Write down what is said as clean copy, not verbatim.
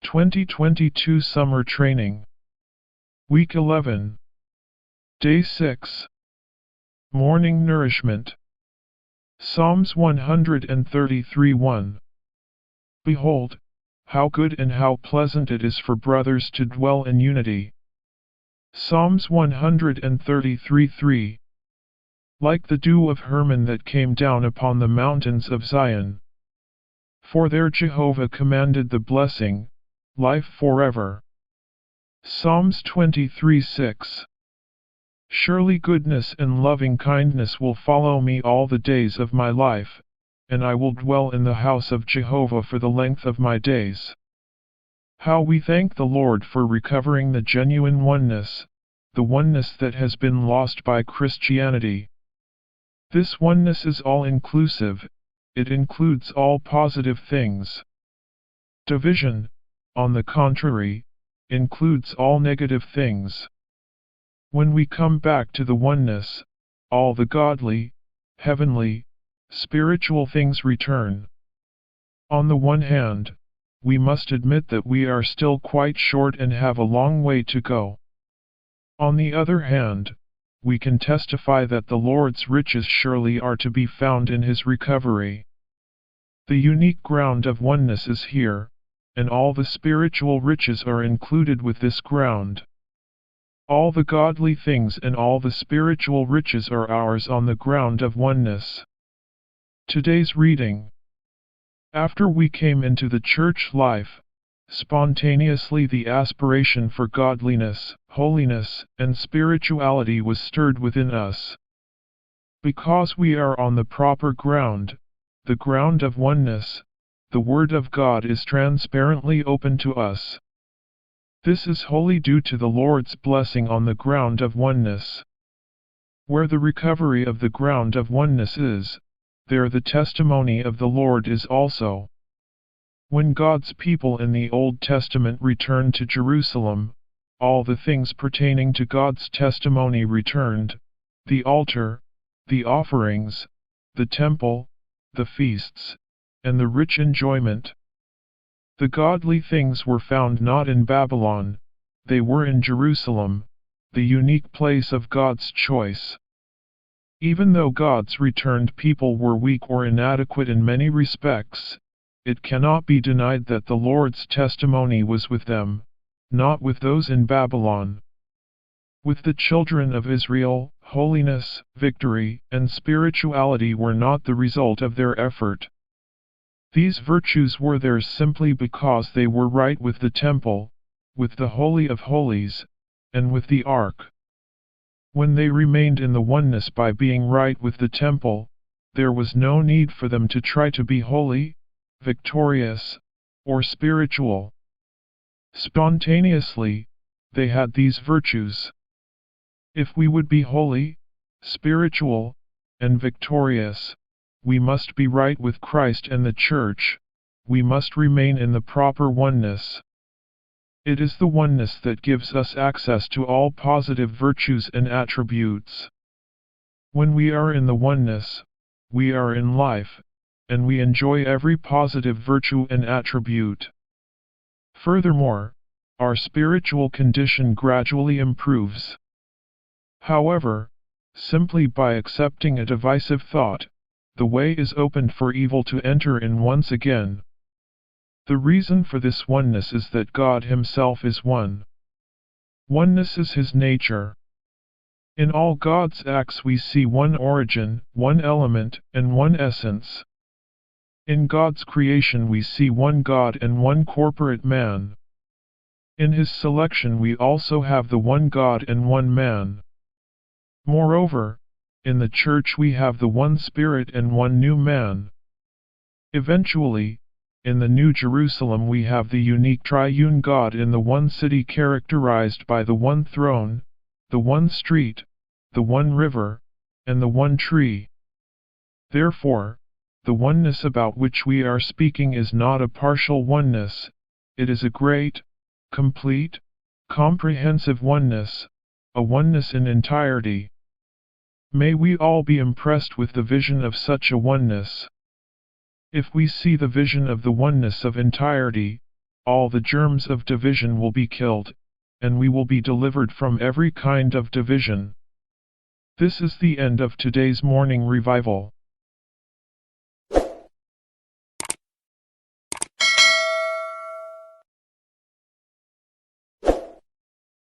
2022 Summer Training. Week 11. Day 6. Morning Nourishment. Psalms 133:1. Behold, how good and how pleasant it is for brothers to dwell in unity. Psalms 133:3. Like the dew of Hermon that came down upon the mountains of Zion. For there Jehovah commanded the blessing, life forever. Psalms 23:6. Surely goodness and loving kindness will follow me all the days of my life, and I will dwell in the house of Jehovah for the length of my days. How we thank the Lord for recovering the genuine oneness, the oneness that has been lost by Christianity. This oneness is all-inclusive, it includes all positive things. Division, on the contrary, includes all negative things. When we come back to the oneness, all the godly, heavenly, spiritual things return. On the one hand, we must admit that we are still quite short and have a long way to go. On the other hand, we can testify that the Lord's riches surely are to be found in His recovery. The unique ground of oneness is here, and all the spiritual riches are included with this ground. All the godly things and all the spiritual riches are ours on the ground of oneness. Today's reading. After we came into the church life, spontaneously the aspiration for godliness, holiness, and spirituality was stirred within us. Because we are on the proper ground, the ground of oneness, the Word of God is transparently open to us. This is wholly due to the Lord's blessing on the ground of oneness. Where the recovery of the ground of oneness is, there the testimony of the Lord is also. When God's people in the Old Testament returned to Jerusalem, all the things pertaining to God's testimony returned: the altar, the offerings, the temple, the feasts, and the rich enjoyment. The godly things were found not in Babylon, they were in Jerusalem, the unique place of God's choice. Even though God's returned people were weak or inadequate in many respects, it cannot be denied that the Lord's testimony was with them, not with those in Babylon. With the children of Israel, holiness, victory, and spirituality were not the result of their effort. These virtues were theirs simply because they were right with the temple, with the Holy of Holies, and with the Ark. When they remained in the oneness by being right with the temple, there was no need for them to try to be holy, victorious, or spiritual. Spontaneously, they had these virtues. If we would be holy, spiritual, and victorious, we must be right with Christ and the Church, we must remain in the proper oneness. It is the oneness that gives us access to all positive virtues and attributes. When we are in the oneness, we are in life, and we enjoy every positive virtue and attribute. Furthermore, our spiritual condition gradually improves. However, simply by accepting a divisive thought, the way is opened for evil to enter in once again. The reason for this oneness is that God Himself is one. Oneness is His nature. In all God's acts we see one origin, one element, and one essence. In God's creation we see one God and one corporate man. In His selection we also have the one God and one man. Moreover, in the Church we have the one Spirit and one new man. Eventually, in the New Jerusalem we have the unique triune God in the one city characterized by the one throne, the one street, the one river, and the one tree. Therefore, the oneness about which we are speaking is not a partial oneness, it is a great, complete, comprehensive oneness, a oneness in entirety. May we all be impressed with the vision of such a oneness. If we see the vision of the oneness of entirety, all the germs of division will be killed, and we will be delivered from every kind of division. This is the end of today's morning revival.